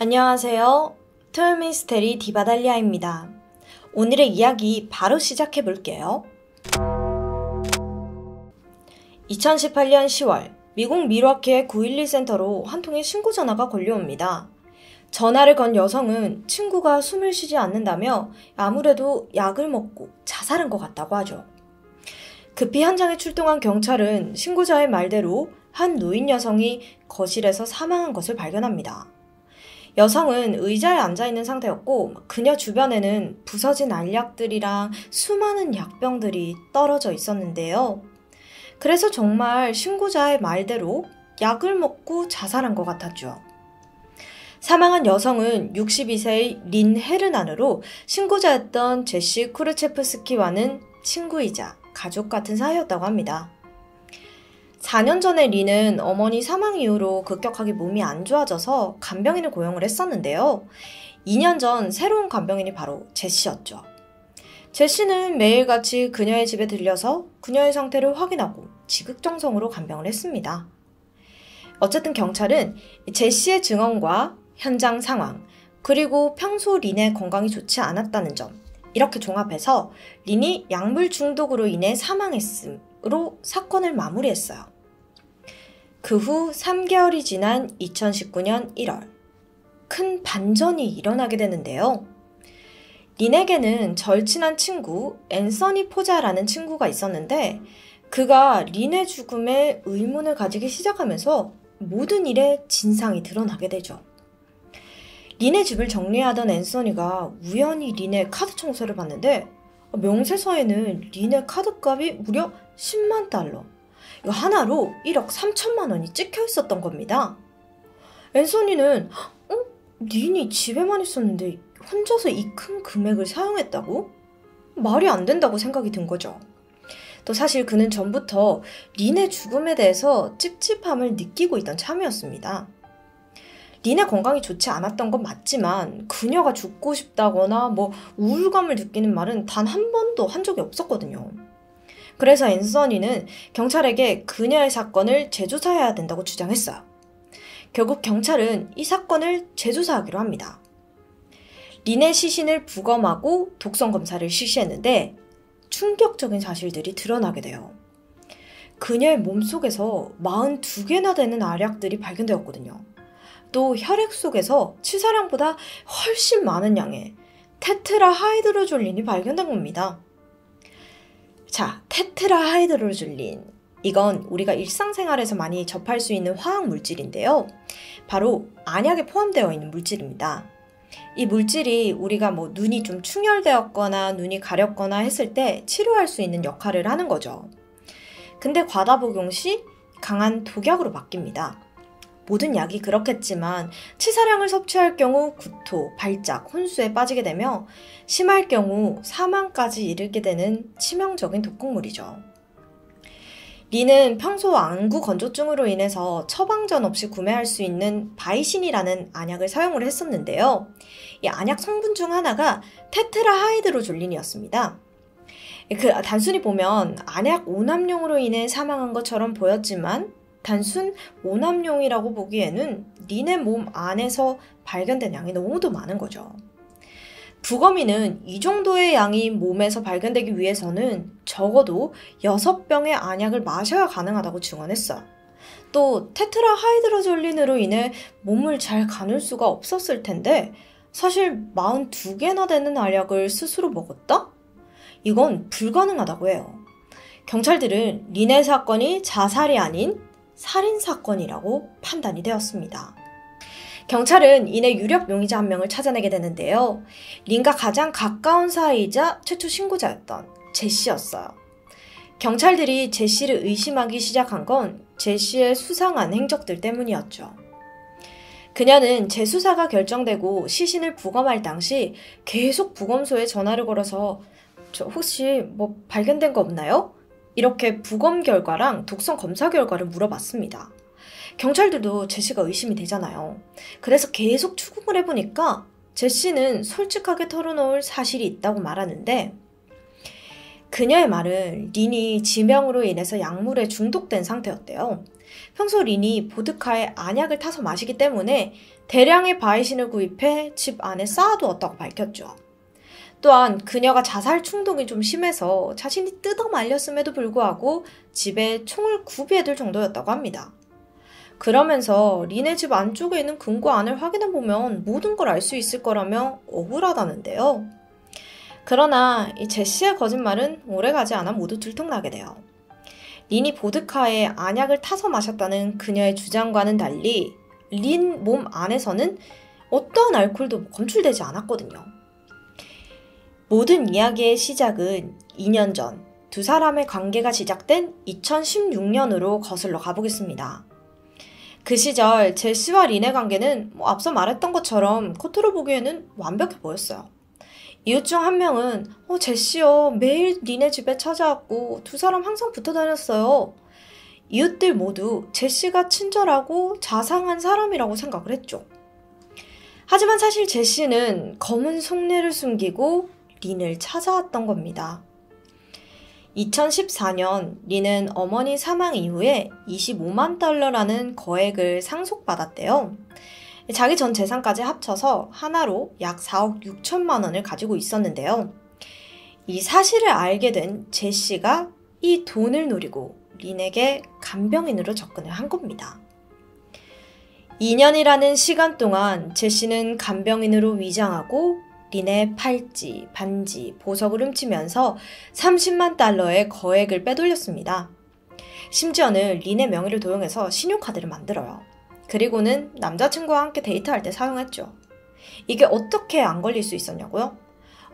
안녕하세요. 토요미스테리 디바달리아입니다. 오늘의 이야기 바로 시작해 볼게요. 2018년 10월 미국 밀워키의 911 센터로 한 통의 신고 전화가 걸려옵니다. 전화를 건 여성은 친구가 숨을 쉬지 않는다며 아무래도 약을 먹고 자살한 것 같다고 하죠. 급히 현장에 출동한 경찰은 신고자의 말대로 한 노인 여성이 거실에서 사망한 것을 발견합니다. 여성은 의자에 앉아있는 상태였고 그녀 주변에는 부서진 알약들이랑 수많은 약병들이 떨어져 있었는데요. 그래서 정말 신고자의 말대로 약을 먹고 자살한 것 같았죠. 사망한 여성은 62세의 린 헤르난으로 신고자였던 제시 쿠르체프스키와는 친구이자 가족 같은 사이였다고 합니다. 4년 전에 린은 어머니 사망 이후로 급격하게 몸이 안 좋아져서 간병인을 고용을 했었는데요. 2년 전 새로운 간병인이 바로 제시였죠. 제시는 매일같이 그녀의 집에 들려서 그녀의 상태를 확인하고 지극정성으로 간병을 했습니다. 어쨌든 경찰은 제시의 증언과 현장 상황, 그리고 평소 린의 건강이 좋지 않았다는 점, 이렇게 종합해서 린이 약물 중독으로 인해 사망했음으로 사건을 마무리했어요. 그 후 3개월이 지난 2019년 1월, 큰 반전이 일어나게 되는데요. 린에게는 절친한 친구 앤서니 포자라는 친구가 있었는데 그가 린의 죽음에 의문을 가지기 시작하면서 모든 일에 진상이 드러나게 되죠. 린의 집을 정리하던 앤서니가 우연히 린의 카드 청소를 봤는데 명세서에는 린의 카드값이 무려 10만 달러, 이거 하나로 1억 3천만 원이 찍혀 있었던 겁니다. 앤서니는 린이 집에만 있었는데 혼자서 이 큰 금액을 사용했다고? 말이 안 된다고 생각이 든 거죠. 또 사실 그는 전부터 린의 죽음에 대해서 찝찝함을 느끼고 있던 참이었습니다. 린의 건강이 좋지 않았던 건 맞지만 그녀가 죽고 싶다거나 우울감을 느끼는 말은 단 한 번도 한 적이 없었거든요. 그래서 앤서니는 경찰에게 그녀의 사건을 재조사해야 된다고 주장했어요. 결국 경찰은 이 사건을 재조사하기로 합니다. 린의 시신을 부검하고 독성 검사를 실시했는데 충격적인 사실들이 드러나게 돼요. 그녀의 몸속에서 42개나 되는 알약들이 발견되었거든요. 또 혈액 속에서 치사량보다 훨씬 많은 양의 테트라하이드로졸린이 발견된 겁니다. 자, 테트라하이드로졸린. 이건 우리가 일상생활에서 많이 접할 수 있는 화학 물질인데요. 바로 안약에 포함되어 있는 물질입니다. 이 물질이 우리가 눈이 좀 충혈되었거나 눈이 가렵거나 했을 때 치료할 수 있는 역할을 하는 거죠. 근데 과다 복용 시 강한 독약으로 바뀝니다. 모든 약이 그렇겠지만 치사량을 섭취할 경우 구토, 발작, 혼수에 빠지게 되며 심할 경우 사망까지 이르게 되는 치명적인 독극물이죠. 린은 평소 안구 건조증으로 인해서 처방전 없이 구매할 수 있는 바이신이라는 안약을 사용을 했었는데요. 이 안약 성분 중 하나가 테트라하이드로졸린이었습니다. 단순히 보면 안약 오남용으로 인해 사망한 것처럼 보였지만 단순 오남용이라고 보기에는 린의 몸 안에서 발견된 양이 너무도 많은 거죠. 부검인은 이 정도의 양이 몸에서 발견되기 위해서는 적어도 6병의 안약을 마셔야 가능하다고 증언했어요. 또 테트라하이드로졸린으로 인해 몸을 잘 가눌 수가 없었을 텐데 사실 42개나 되는 알약을 스스로 먹었다? 이건 불가능하다고 해요. 경찰들은 린의 사건이 자살이 아닌 살인사건이라고 판단이 되었습니다. 경찰은 이내 유력 용의자 한 명을 찾아내게 되는데요. 린과 가장 가까운 사이이자 최초 신고자였던 제시였어요. 경찰들이 제시를 의심하기 시작한 건 제시의 수상한 행적들 때문이었죠. 그녀는 재수사가 결정되고 시신을 부검할 당시 계속 부검소에 전화를 걸어서 혹시 발견된 거 없나요? 이렇게 부검 결과랑 독성 검사 결과를 물어봤습니다. 경찰들도 제시가 의심이 되잖아요. 그래서 계속 추궁을 해보니까 제시는 솔직하게 털어놓을 사실이 있다고 말하는데 그녀의 말은 린이 지병으로 인해서 약물에 중독된 상태였대요. 평소 린이 보드카에 안약을 타서 마시기 때문에 대량의 바이신을 구입해 집 안에 쌓아두었다고 밝혔죠. 또한 그녀가 자살 충동이 좀 심해서 자신이 뜯어 말렸음에도 불구하고 집에 총을 구비해둘 정도였다고 합니다. 그러면서 린의 집 안쪽에 있는 금고 안을 확인해보면 모든 걸 알 수 있을 거라며 억울하다는데요. 그러나 이 제시의 거짓말은 오래가지 않아 모두 들통나게 돼요. 린이 보드카에 안약을 타서 마셨다는 그녀의 주장과는 달리 린 몸 안에서는 어떠한 알코올도 검출되지 않았거든요. 모든 이야기의 시작은 2년 전 두 사람의 관계가 시작된 2016년으로 거슬러 가보겠습니다. 그 시절 제시와 린의 관계는 앞서 말했던 것처럼 겉으로 보기에는 완벽해 보였어요. 이웃 중 한 명은 제시요, 매일 린의 집에 찾아왔고 두 사람 항상 붙어 다녔어요. 이웃들 모두 제시가 친절하고 자상한 사람이라고 생각을 했죠. 하지만 사실 제시는 검은 속내를 숨기고 린을 찾아왔던 겁니다. 2014년 린은 어머니 사망 이후에 25만 달러라는 거액을 상속받았대요. 자기 전 재산까지 합쳐서 하나로 약 4억 6천만 원을 가지고 있었는데요. 이 사실을 알게 된 제시가 이 돈을 노리고 린에게 간병인으로 접근을 한 겁니다. 2년이라는 시간 동안 제시는 간병인으로 위장하고 린의 팔찌, 반지, 보석을 훔치면서 30만 달러의 거액을 빼돌렸습니다. 심지어는 린의 명의를 도용해서 신용카드를 만들어요. 그리고는 남자친구와 함께 데이트할 때 사용했죠. 이게 어떻게 안 걸릴 수 있었냐고요?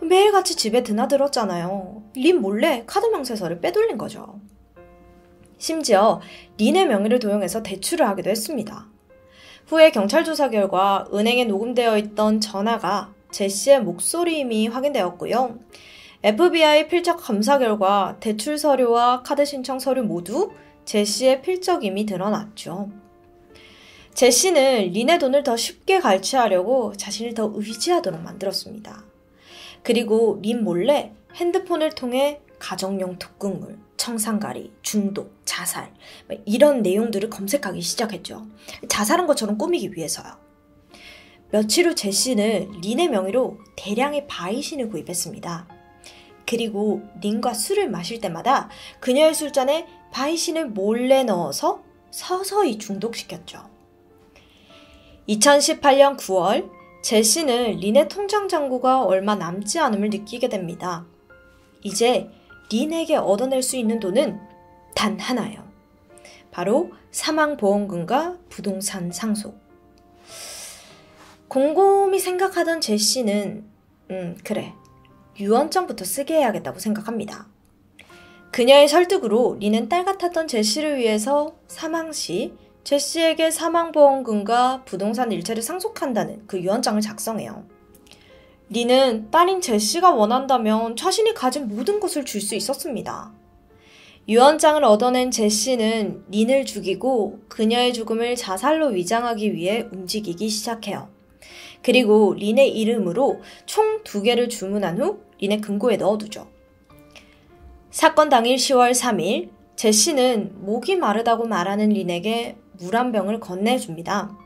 매일같이 집에 드나들었잖아요. 린 몰래 카드 명세서를 빼돌린 거죠. 심지어 린의 명의를 도용해서 대출을 하기도 했습니다. 후에 경찰 조사 결과 은행에 녹음되어 있던 전화가 제시의 목소리임이 확인되었고요. FBI 필적 검사 결과 대출 서류와 카드 신청 서류 모두 제시의 필적임이 드러났죠. 제시는 린의 돈을 더 쉽게 갈취하려고 자신을 더 의지하도록 만들었습니다. 그리고 린 몰래 핸드폰을 통해 가정용 독극물, 청산가리, 중독, 자살 이런 내용들을 검색하기 시작했죠. 자살한 것처럼 꾸미기 위해서요. 며칠 후 제시는 린의 명의로 대량의 바이신을 구입했습니다. 그리고 린과 술을 마실 때마다 그녀의 술잔에 바이신을 몰래 넣어서 서서히 중독시켰죠. 2018년 9월 제시는 린의 통장 잔고가 얼마 남지 않음을 느끼게 됩니다. 이제 린에게 얻어낼 수 있는 돈은 단 하나예요. 바로 사망보험금과 부동산 상속. 곰곰이 생각하던 제시는 그래, 유언장부터 쓰게 해야겠다고 생각합니다. 그녀의 설득으로 린은 딸 같았던 제시를 위해서 사망 시 제시에게 사망보험금과 부동산 일체를 상속한다는 그 유언장을 작성해요. 린은 딸인 제시가 원한다면 자신이 가진 모든 것을 줄 수 있었습니다. 유언장을 얻어낸 제시는 린을 죽이고 그녀의 죽음을 자살로 위장하기 위해 움직이기 시작해요. 그리고 린의 이름으로 총 2개를 주문한 후 린의 금고에 넣어두죠. 사건 당일 10월 3일 제시는 목이 마르다고 말하는 린에게 물 한 병을 건네줍니다.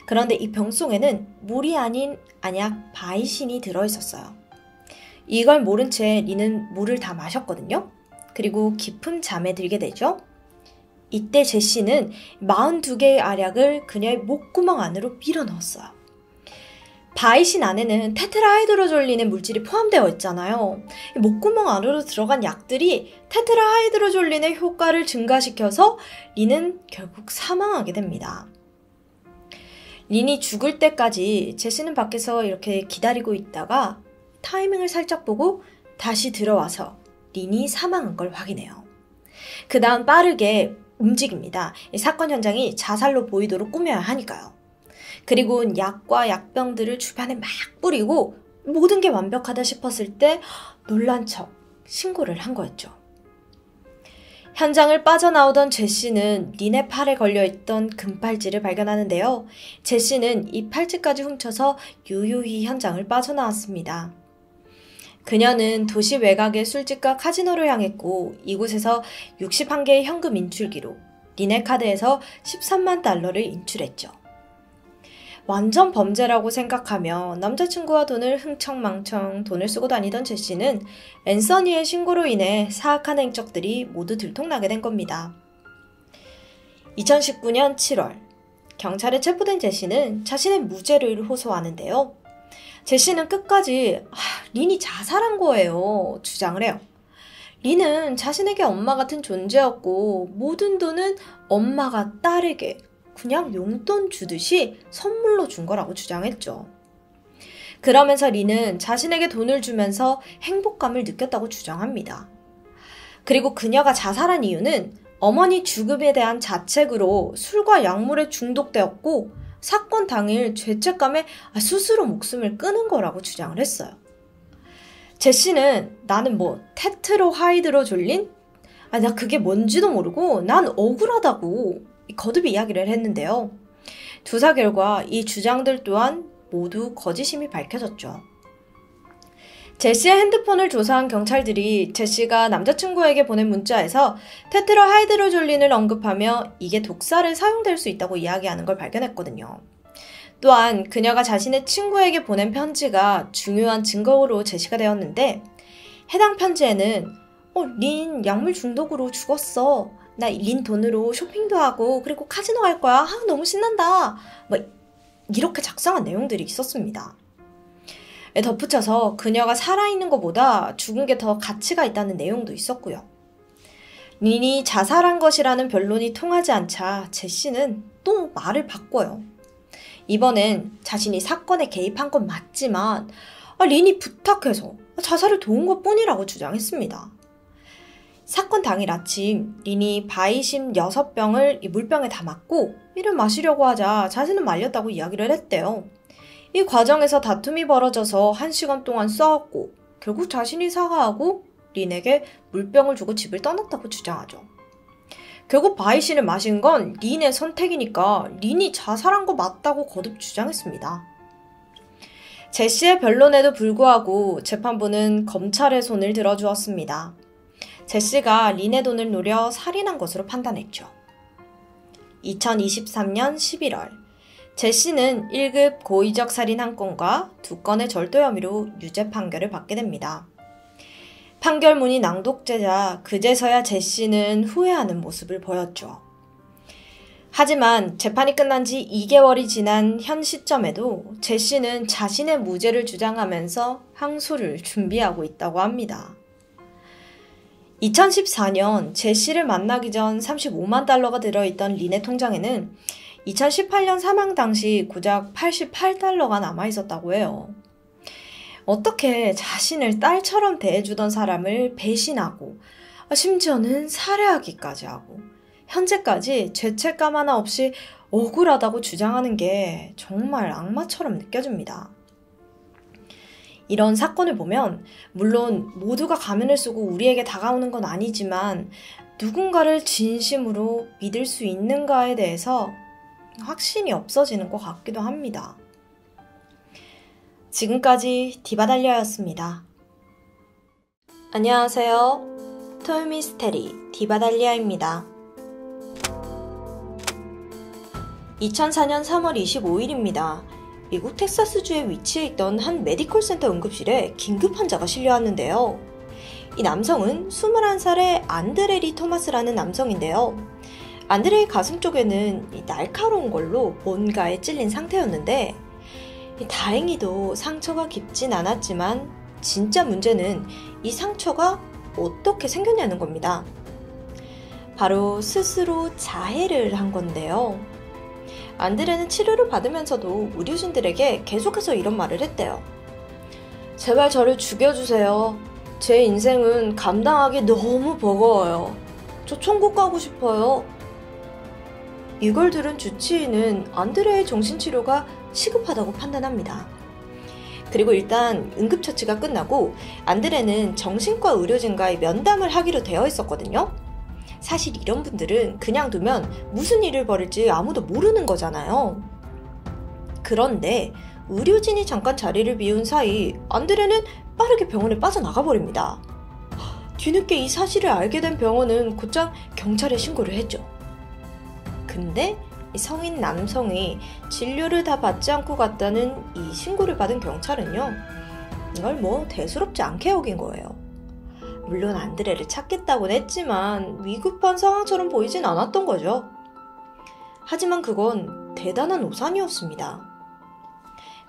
그런데 이 병 속에는 물이 아닌 안약 바이신이 들어있었어요. 이걸 모른 채 린은 물을 다 마셨거든요. 그리고 깊은 잠에 들게 되죠. 이때 제시는 42개의 알약을 그녀의 목구멍 안으로 밀어 넣었어요. 바이신 안에는 테트라하이드로졸린의 물질이 포함되어 있잖아요. 목구멍 안으로 들어간 약들이 테트라하이드로졸린의 효과를 증가시켜서 린은 결국 사망하게 됩니다. 린이 죽을 때까지 제시는 밖에서 이렇게 기다리고 있다가 타이밍을 살짝 보고 다시 들어와서 린이 사망한 걸 확인해요. 그 다음 빠르게 움직입니다. 이 사건 현장이 자살로 보이도록 꾸며야 하니까요. 그리고 약과 약병들을 주변에 막 뿌리고 모든 게 완벽하다 싶었을 때 놀란 척 신고를 한 거였죠. 현장을 빠져나오던 제시는 린의 팔에 걸려있던 금팔찌를 발견하는데요. 제시는 이 팔찌까지 훔쳐서 유유히 현장을 빠져나왔습니다. 그녀는 도시 외곽의 술집과 카지노를 향했고 이곳에서 61개의 현금 인출기로 린의 카드에서 13만 달러를 인출했죠. 완전 범죄라고 생각하며 남자친구와 돈을 흥청망청 돈을 쓰고 다니던 제시는 앤서니의 신고로 인해 사악한 행적들이 모두 들통나게 된 겁니다. 2019년 7월, 경찰에 체포된 제시는 자신의 무죄를 호소하는데요. 제시는 끝까지 린이 자살한 거예요 주장을 해요. 린은 자신에게 엄마 같은 존재였고 모든 돈은 엄마가 딸에게 그냥 용돈 주듯이 선물로 준 거라고 주장했죠. 그러면서 린은 자신에게 돈을 주면서 행복감을 느꼈다고 주장합니다. 그리고 그녀가 자살한 이유는 어머니 죽음에 대한 자책으로 술과 약물에 중독되었고 사건 당일 죄책감에 스스로 목숨을 끊은 거라고 주장을 했어요. 제시는 나는 테트로하이드로졸린? 나 그게 뭔지도 모르고 난 억울하다고 거듭 이야기를 했는데요. 조사 결과 이 주장들 또한 모두 거짓임이 밝혀졌죠. 제시의 핸드폰을 조사한 경찰들이 제시가 남자친구에게 보낸 문자에서 테트라하이드로졸린을 언급하며 이게 독살에 사용될 수 있다고 이야기하는 걸 발견했거든요. 또한 그녀가 자신의 친구에게 보낸 편지가 중요한 증거로 제시가 되었는데 해당 편지에는 린 약물 중독으로 죽었어. 나 린 돈으로 쇼핑도 하고 그리고 카지노 갈 거야. 너무 신난다. 이렇게 작성한 내용들이 있었습니다. 덧붙여서 그녀가 살아있는 것보다 죽은 게 더 가치가 있다는 내용도 있었고요. 린이 자살한 것이라는 변론이 통하지 않자 제시는 또 말을 바꿔요. 이번엔 자신이 사건에 개입한 건 맞지만 린이 부탁해서 자살을 도운 것뿐이라고 주장했습니다. 사건 당일 아침 린이 바이심 6병을 물병에 담았고 이를 마시려고 하자 자신은 말렸다고 이야기를 했대요. 이 과정에서 다툼이 벌어져서 1시간 동안 싸웠고 결국 자신이 사과하고 린에게 물병을 주고 집을 떠났다고 주장하죠. 결국 바이신을 마신 건 린의 선택이니까 린이 자살한 거 맞다고 거듭 주장했습니다. 제시의 변론에도 불구하고 재판부는 검찰의 손을 들어주었습니다. 제시가 린의 돈을 노려 살인한 것으로 판단했죠. 2023년 11월, 제시는 1급 고의적 살인 1건과 2건의 절도 혐의로 유죄 판결을 받게 됩니다. 판결문이 낭독되자 그제서야 제시는 후회하는 모습을 보였죠. 하지만 재판이 끝난 지 2개월이 지난 현 시점에도 제시는 자신의 무죄를 주장하면서 항소를 준비하고 있다고 합니다. 2014년 제시를 만나기 전 35만 달러가 들어있던 린의 통장에는 2018년 사망 당시 고작 88달러가 남아있었다고 해요. 어떻게 자신을 딸처럼 대해주던 사람을 배신하고 심지어는 살해하기까지 하고 현재까지 죄책감 하나 없이 억울하다고 주장하는 게 정말 악마처럼 느껴집니다. 이런 사건을 보면 물론 모두가 가면을 쓰고 우리에게 다가오는 건 아니지만 누군가를 진심으로 믿을 수 있는가에 대해서 확신이 없어지는 것 같기도 합니다. 지금까지 디바달리아였습니다. 안녕하세요. 토요미스테리 디바달리아입니다. 2004년 3월 25일입니다. 미국 텍사스주에 위치해 있던 한 메디컬 센터 응급실에 긴급 환자가 실려왔는데요. 이 남성은 21살의 안드레리 토마스라는 남성인데요. 안드레의 가슴 쪽에는 날카로운 걸로 뭔가에 찔린 상태였는데 다행히도 상처가 깊진 않았지만 진짜 문제는 이 상처가 어떻게 생겼냐는 겁니다. 바로 스스로 자해를 한 건데요. 안드레는 치료를 받으면서도 의료진들에게 계속해서 이런 말을 했대요. 제발 저를 죽여주세요. 제 인생은 감당하기 너무 버거워요. 저 천국 가고 싶어요. 이걸 들은 주치의는 안드레의 정신치료가 시급하다고 판단합니다. 그리고 일단 응급처치가 끝나고 안드레는 정신과 의료진과의 면담을 하기로 되어 있었거든요. 사실 이런 분들은 그냥 두면 무슨 일을 벌일지 아무도 모르는 거잖아요. 그런데 의료진이 잠깐 자리를 비운 사이 안드레는 빠르게 병원에 빠져나가 버립니다. 뒤늦게 이 사실을 알게 된 병원은 곧장 경찰에 신고를 했죠. 근데 이 성인 남성이 진료를 다 받지 않고 갔다는 이 신고를 받은 경찰은요, 이걸 뭐 대수롭지 않게 여긴 거예요. 물론 안드레를 찾겠다고는 했지만 위급한 상황처럼 보이진 않았던 거죠. 하지만 그건 대단한 오산이었습니다.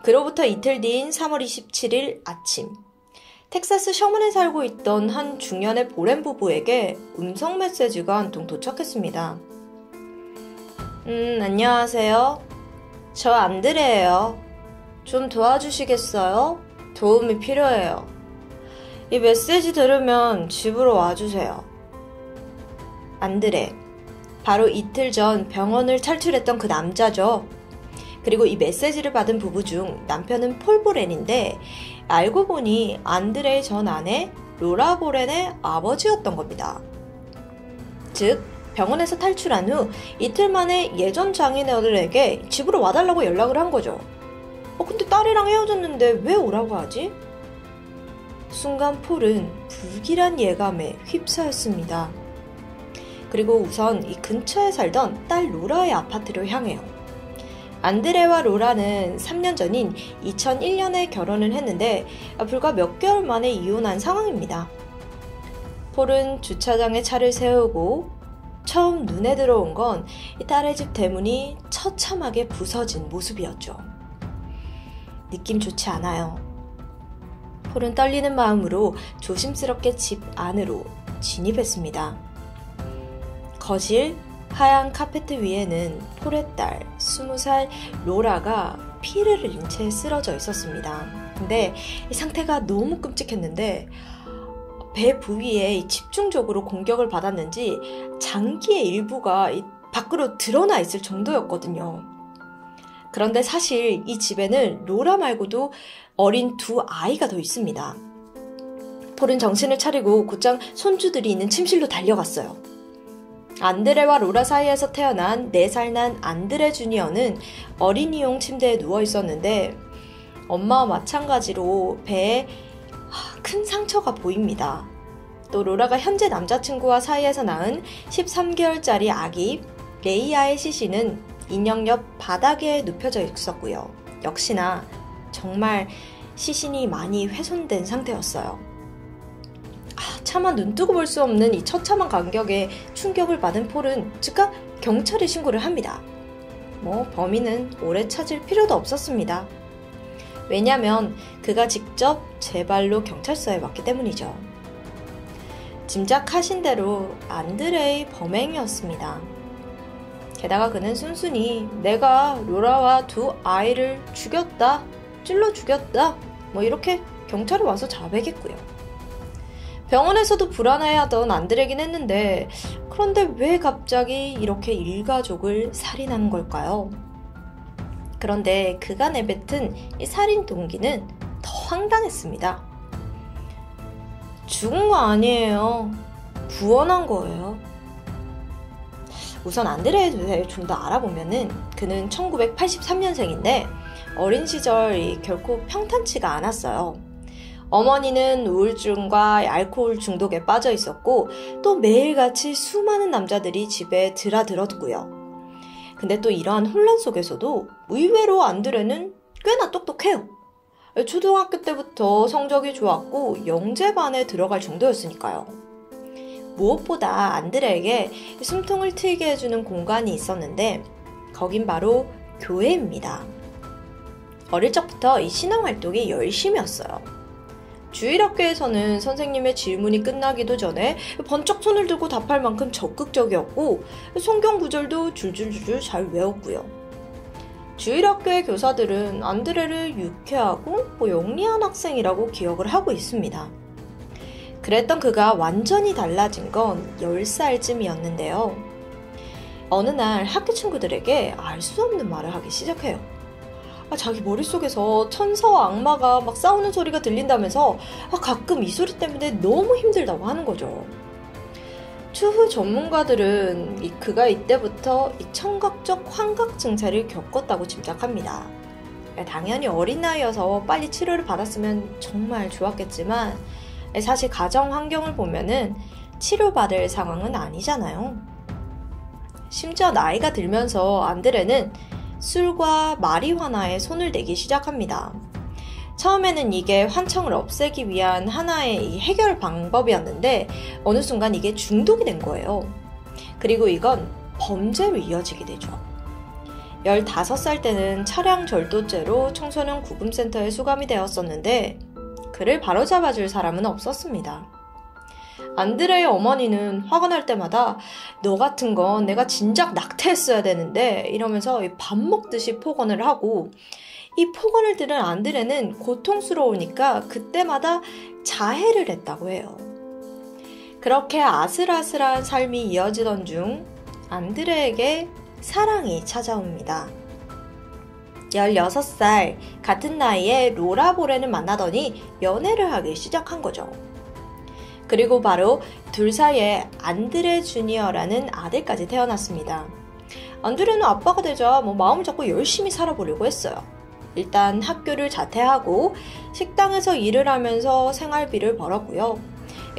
그로부터 이틀 뒤인 3월 27일 아침, 텍사스 셔먼에 살고 있던 한 중년의 보렌 부부에게 음성 메시지가 한 통 도착했습니다. 안녕하세요. 저 안드레예요. 좀 도와주시겠어요? 도움이 필요해요. 이 메시지 들으면 집으로 와주세요. 안드레, 바로 이틀 전 병원을 탈출했던 그 남자죠. 그리고 이 메시지를 받은 부부 중 남편은 폴 보렌인데 알고 보니 안드레의 전 아내 로라 보렌의 아버지였던 겁니다. 즉 병원에서 탈출한 후 이틀 만에 예전 장인어른에게 집으로 와달라고 연락을 한 거죠. 근데 딸이랑 헤어졌는데 왜 오라고 하지? 순간 폴은 불길한 예감에 휩싸였습니다. 그리고 우선 이 근처에 살던 딸 로라의 아파트로 향해요. 안드레와 로라는 3년 전인 2001년에 결혼을 했는데 불과 몇 개월 만에 이혼한 상황입니다. 폴은 주차장에 차를 세우고 처음 눈에 들어온 건 딸의 집 대문이 처참하게 부서진 모습이었죠. 느낌 좋지 않아요. 폴은 떨리는 마음으로 조심스럽게 집 안으로 진입했습니다. 거실 하얀 카페트 위에는 폴의 딸 20살 로라가 피를 흘린 채 쓰러져 있었습니다. 근데 이 상태가 너무 끔찍했는데 배 부위에 집중적으로 공격을 받았는지 장기의 일부가 밖으로 드러나 있을 정도였거든요. 그런데 사실 이 집에는 로라 말고도 어린 두 아이가 더 있습니다. 폴은 정신을 차리고 곧장 손주들이 있는 침실로 달려갔어요. 안드레와 로라 사이에서 태어난 4살 난 안드레 주니어는 어린이용 침대에 누워 있었는데 엄마와 마찬가지로 배에 큰 상처가 보입니다. 또 로라가 현재 남자친구와 사이에서 낳은 13개월짜리 아기 레이아의 시신은 인형 옆 바닥에 눕혀져 있었고요. 역시나 정말 시신이 많이 훼손된 상태였어요. 차마 눈뜨고 볼 수 없는 이 처참한 간격에 충격을 받은 폴은 즉각 경찰에 신고를 합니다. 범인은 오래 찾을 필요도 없었습니다. 왜냐면 그가 직접 제 발로 경찰서에 왔기 때문이죠. 짐작하신 대로 안드레의 범행이었습니다. 게다가 그는 순순히 내가 로라와 두 아이를 죽였다, 찔러 죽였다, 이렇게 경찰에 와서 자백했고요. 병원에서도 불안해하던 안드레긴 했는데 그런데 왜 갑자기 이렇게 일가족을 살인한 걸까요? 그런데 그가 내뱉은 이 살인 동기는 더 황당했습니다. 죽은 거 아니에요. 구원한 거예요. 우선 안드레에 대해 좀 더 알아보면은 그는 1983년생인데 어린 시절 결코 평탄치가 않았어요. 어머니는 우울증과 알코올 중독에 빠져 있었고 또 매일같이 수많은 남자들이 집에 드나들었고요. 근데 또 이러한 혼란 속에서도 의외로 안드레는 꽤나 똑똑해요. 초등학교 때부터 성적이 좋았고 영재반에 들어갈 정도였으니까요. 무엇보다 안드레에게 숨통을 트이게 해주는 공간이 있었는데 거긴 바로 교회입니다. 어릴 적부터 이 신앙활동이 열심히 했어요. 주일학교에서는 선생님의 질문이 끝나기도 전에 번쩍 손을 들고 답할 만큼 적극적이었고 성경 구절도 줄줄줄 잘 외웠고요. 주일학교의 교사들은 안드레를 유쾌하고 영리한 학생이라고 기억을 하고 있습니다. 그랬던 그가 완전히 달라진 건 10살쯤이었는데요. 어느 날 학교 친구들에게 알 수 없는 말을 하기 시작해요. 자기 머릿속에서 천사와 악마가 막 싸우는 소리가 들린다면서 가끔 이 소리 때문에 너무 힘들다고 하는 거죠. 추후 전문가들은 그가 이때부터 이 청각적 환각 증세를 겪었다고 짐작합니다. 당연히 어린 나이여서 빨리 치료를 받았으면 정말 좋았겠지만 사실 가정 환경을 보면은 치료받을 상황은 아니잖아요. 심지어 나이가 들면서 안드레는 술과 마리화나에 손을 대기 시작합니다. 처음에는 이게 환청을 없애기 위한 하나의 이 해결 방법이었는데 어느 순간 이게 중독이 된 거예요. 그리고 이건 범죄로 이어지게 되죠. 15살 때는 차량 절도죄로 청소년 구금센터에 수감이 되었었는데 그를 바로잡아줄 사람은 없었습니다. 안드레의 어머니는 화가 날 때마다 너 같은 건 내가 진작 낙태했어야 되는데 이러면서 밥 먹듯이 폭언을 하고 이 폭언을 들은 안드레는 고통스러우니까 그때마다 자해를 했다고 해요. 그렇게 아슬아슬한 삶이 이어지던 중 안드레에게 사랑이 찾아옵니다. 16살 같은 나이에 로라 보렌을 만나더니 연애를 하기 시작한 거죠. 그리고 바로 둘 사이에 안드레 주니어라는 아들까지 태어났습니다. 안드레는 아빠가 되자 마음을 잡고 열심히 살아보려고 했어요. 일단 학교를 자퇴하고 식당에서 일을 하면서 생활비를 벌었고요.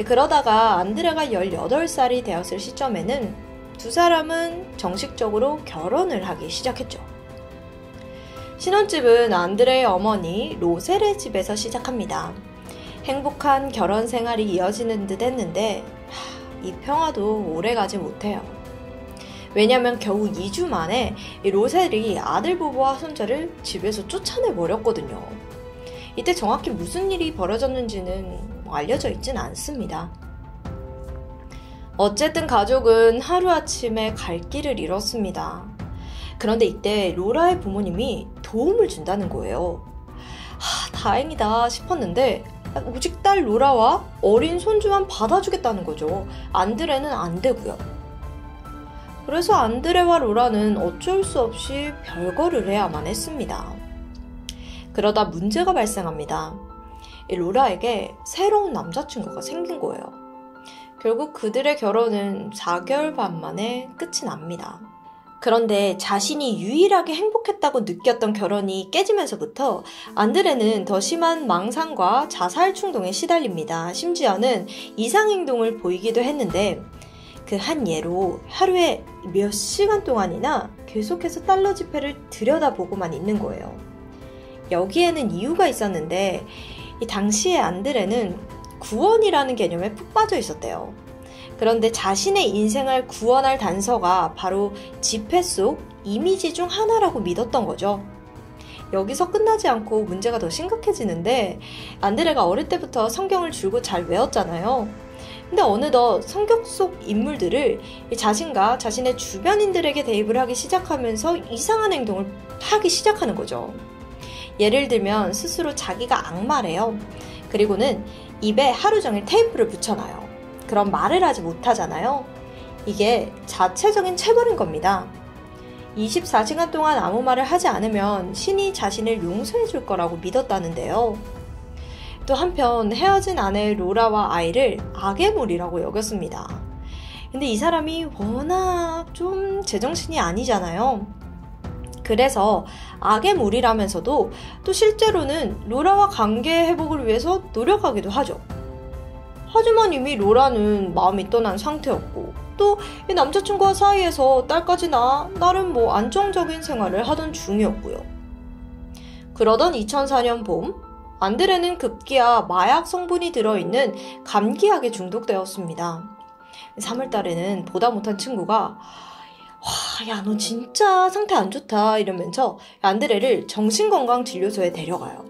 그러다가 안드레가 18살이 되었을 시점에는 두 사람은 정식적으로 결혼을 하기 시작했죠. 신혼집은 안드레의 어머니 로셀의 집에서 시작합니다. 행복한 결혼 생활이 이어지는 듯 했는데 이 평화도 오래가지 못해요. 왜냐면 겨우 2주 만에 로셀이 아들 부부와 손자를 집에서 쫓아내버렸거든요. 이때 정확히 무슨 일이 벌어졌는지는 알려져 있진 않습니다. 어쨌든 가족은 하루아침에 갈 길을 잃었습니다. 그런데 이때 로라의 부모님이 도움을 준다는 거예요. 다행이다 싶었는데 오직 딸 로라와 어린 손주만 받아주겠다는 거죠. 안드레는 안 되고요. 그래서 안드레와 로라는 어쩔 수 없이 별거를 해야만 했습니다. 그러다 문제가 발생합니다. 로라에게 새로운 남자친구가 생긴 거예요. 결국 그들의 결혼은 4개월 반 만에 끝이 납니다. 그런데 자신이 유일하게 행복했다고 느꼈던 결혼이 깨지면서부터 안드레는 더 심한 망상과 자살 충동에 시달립니다. 심지어는 이상행동을 보이기도 했는데 그 한 예로 하루에 몇 시간 동안이나 계속해서 달러 지폐를 들여다보고만 있는 거예요. 여기에는 이유가 있었는데 이 당시에 안드레는 구원이라는 개념에 푹 빠져 있었대요. 그런데 자신의 인생을 구원할 단서가 바로 지폐 속 이미지 중 하나라고 믿었던 거죠. 여기서 끝나지 않고 문제가 더 심각해지는데 안드레가 어릴 때부터 성경을 줄곧 잘 외웠잖아요. 근데 어느덧 성경 속 인물들을 자신과 자신의 주변인들에게 대입을 하기 시작하면서 이상한 행동을 하기 시작하는 거죠. 예를 들면 스스로 자기가 악마래요. 그리고는 입에 하루 종일 테이프를 붙여놔요. 그럼 말을 하지 못하잖아요. 이게 자체적인 체벌인 겁니다. 24시간 동안 아무 말을 하지 않으면 신이 자신을 용서해 줄 거라고 믿었다는데요. 또 한편 헤어진 아내 로라와 아이를 악의 물이라고 여겼습니다. 근데 이 사람이 워낙 좀 제정신이 아니잖아요. 그래서 악의 물이라면서도 또 실제로는 로라와 관계 회복을 위해서 노력하기도 하죠. 하지만 이미 로라는 마음이 떠난 상태였고 또 이 남자친구와 사이에서 딸까지 낳아 나름 안정적인 생활을 하던 중이었고요. 그러던 2004년 봄 안드레는 급기야 마약 성분이 들어있는 감기약에 중독되었습니다. 3월달에는 보다 못한 친구가 야, 너 진짜 상태 안 좋다 이러면서 안드레를 정신건강진료소에 데려가요.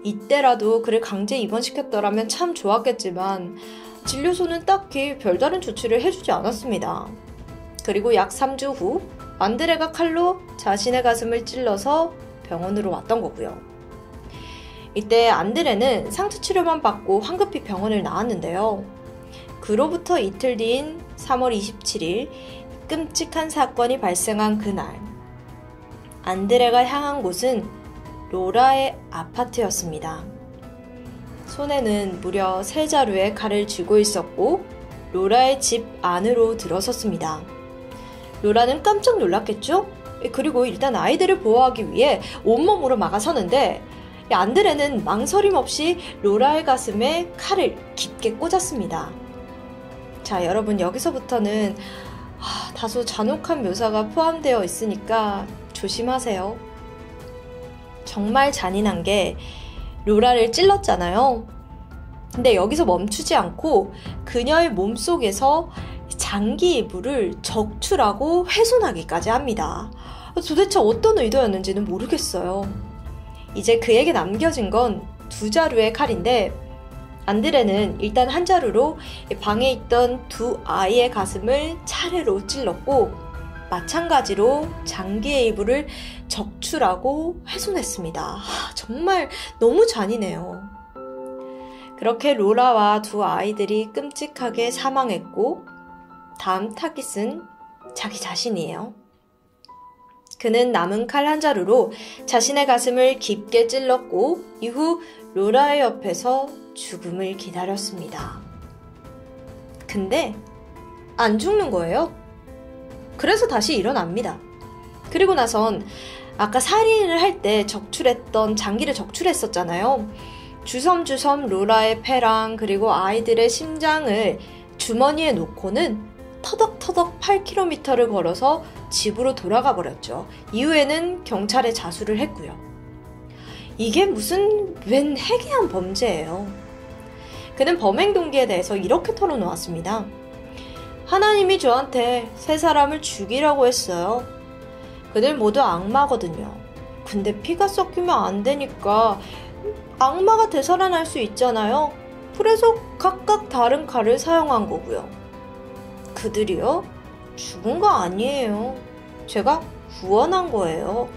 이때라도 그를 강제 입원시켰더라면 참 좋았겠지만 진료소는 딱히 별다른 조치를 해주지 않았습니다. 그리고 약 3주 후 안드레가 칼로 자신의 가슴을 찔러서 병원으로 왔던 거고요. 이때 안드레는 상처 치료만 받고 황급히 병원을 나왔는데요. 그로부터 이틀 뒤인 3월 27일 끔찍한 사건이 발생한 그날 안드레가 향한 곳은 로라의 아파트였습니다. 손에는 무려 3자루의 칼을 쥐고 있었고 로라의 집 안으로 들어섰습니다. 로라는 깜짝 놀랐겠죠? 그리고 일단 아이들을 보호하기 위해 온몸으로 막아서는데 안드레는 망설임 없이 로라의 가슴에 칼을 깊게 꽂았습니다. 자, 여러분 여기서부터는 다소 잔혹한 묘사가 포함되어 있으니까 조심하세요. 정말 잔인한 게 로라를 찔렀잖아요. 근데 여기서 멈추지 않고 그녀의 몸속에서 장기 이불을 적출하고 훼손하기까지 합니다. 도대체 어떤 의도였는지는 모르겠어요. 이제 그에게 남겨진 건 2자루의 칼인데 안드레는 일단 한 자루로 방에 있던 2 아이의 가슴을 차례로 찔렀고 마찬가지로 장기의 이불을 적출하고 훼손했습니다. 정말 너무 잔인해요. 그렇게 로라와 2 아이들이 끔찍하게 사망했고 다음 타깃은 자기 자신이에요. 그는 남은 칼 한 자루로 자신의 가슴을 깊게 찔렀고 이후 로라의 옆에서 죽음을 기다렸습니다. 근데 안 죽는 거예요. 그래서 다시 일어납니다. 그리고 나선 아까 살인을 할 때 적출했던 장기를 적출했었잖아요. 주섬주섬 로라의 폐랑 그리고 아이들의 심장을 주머니에 놓고는 터덕터덕 8km를 걸어서 집으로 돌아가 버렸죠. 이후에는 경찰에 자수를 했고요. 이게 무슨 웬 해괴한 범죄예요. 그는 범행 동기에 대해서 이렇게 털어놓았습니다. 하나님이 저한테 3사람을 죽이라고 했어요. 그들 모두 악마거든요. 근데 피가 섞이면 안 되니까 악마가 되살아날 수 있잖아요. 그래서 각각 다른 칼을 사용한 거고요. 그들이요? 죽은 거 아니에요. 제가 구원한 거예요.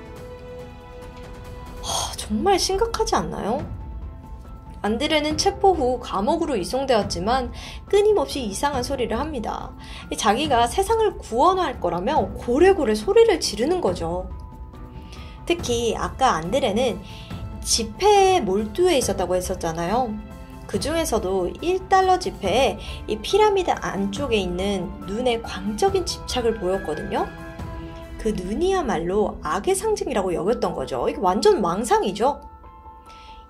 정말 심각하지 않나요? 안드레는 체포 후 감옥으로 이송되었지만 끊임없이 이상한 소리를 합니다. 자기가 세상을 구원할 거라며 고래고래 소리를 지르는 거죠. 특히 아까 안드레는 지폐에 몰두해 있었다고 했었잖아요. 그 중에서도 1달러 지폐에 이 피라미드 안쪽에 있는 눈에 광적인 집착을 보였거든요. 그 눈이야말로 악의 상징이라고 여겼던 거죠. 이게 완전 망상이죠.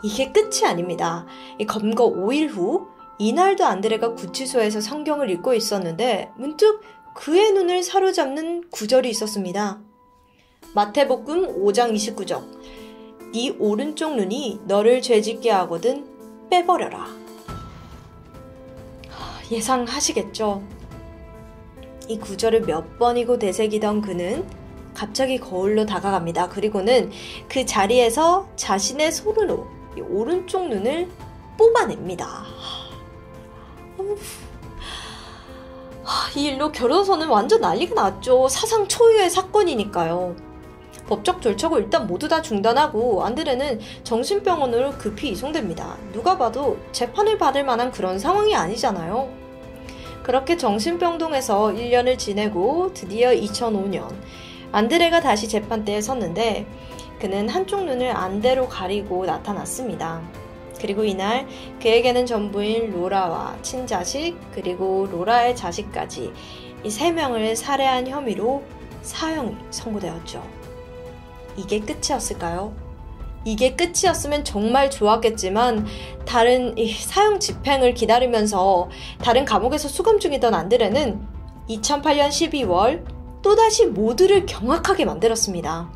이게 끝이 아닙니다. 검거 5일 후 이날도 안드레가 구치소에서 성경을 읽고 있었는데 문득 그의 눈을 사로잡는 구절이 있었습니다. 마태복음 5장 29절. 네 오른쪽 눈이 너를 죄짓게 하거든 빼버려라. 예상하시겠죠? 이 구절을 몇 번이고 되새기던 그는 갑자기 거울로 다가갑니다. 그리고는 그 자리에서 자신의 손으로 이 오른쪽 눈을 뽑아냅니다. 이 일로 결혼서는 완전 난리가 났죠. 사상 초유의 사건이니까요. 법적 절차고 일단 모두 다 중단하고 안드레는 정신병원으로 급히 이송됩니다. 누가 봐도 재판을 받을 만한 그런 상황이 아니잖아요. 그렇게 정신병동에서 1년을 지내고 드디어 2005년 안드레가 다시 재판대에 섰는데 그는 한쪽 눈을 안대로 가리고 나타났습니다. 그리고 이날 그에게는 전부인 로라와 친자식 그리고 로라의 자식까지 이 3명을 살해한 혐의로 사형이 선고되었죠. 이게 끝이었을까요? 이게 끝이었으면 정말 좋았겠지만 다른 사형 집행을 기다리면서 다른 감옥에서 수감 중이던 안드레는 2008년 12월 또다시 모두를 경악하게 만들었습니다.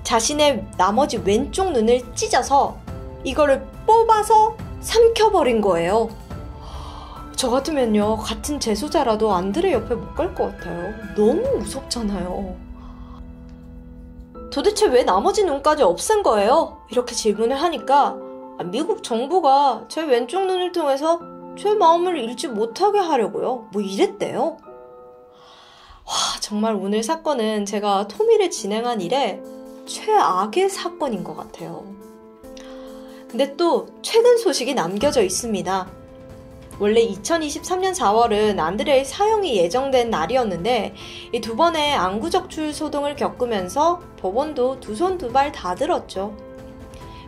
자신의 나머지 왼쪽 눈을 찢어서 이거를 뽑아서 삼켜버린 거예요. 저 같으면요, 같은 재수자라도 안드레 옆에 못 갈 것 같아요. 너무 무섭잖아요. 도대체 왜 나머지 눈까지 없앤 거예요? 이렇게 질문을 하니까 미국 정부가 제 왼쪽 눈을 통해서 제 마음을 읽지 못하게 하려고요. 뭐 이랬대요. 와, 정말 오늘 사건은 제가 토미를 진행한 이래 최악의 사건인 것 같아요. 근데 또 최근 소식이 남겨져 있습니다. 원래 2023년 4월은 안드레의 사형이 예정된 날이었는데 이 2번의 안구적출 소동을 겪으면서 법원도 2손 2발 다 들었죠.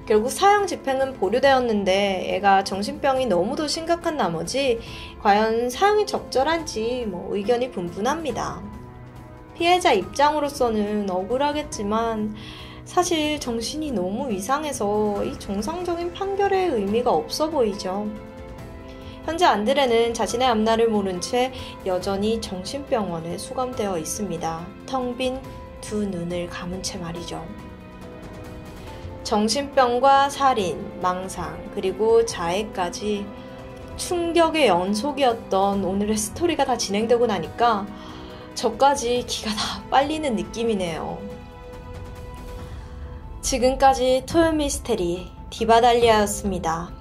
결국 사형 집행은 보류되었는데 애가 정신병이 너무도 심각한 나머지 과연 사형이 적절한지 의견이 분분합니다. 피해자 입장으로서는 억울하겠지만 사실 정신이 너무 이상해서 이 정상적인 판결의 의미가 없어 보이죠. 현재 안드레는 자신의 앞날을 모른 채 여전히 정신병원에 수감되어 있습니다. 텅 빈 두 눈을 감은 채 말이죠. 정신병과 살인, 망상, 그리고 자해까지 충격의 연속이었던 오늘의 스토리가 다 진행되고 나니까 저까지 기가 다 빨리는 느낌이네요. 지금까지 토요 미스테리 디바달리아였습니다.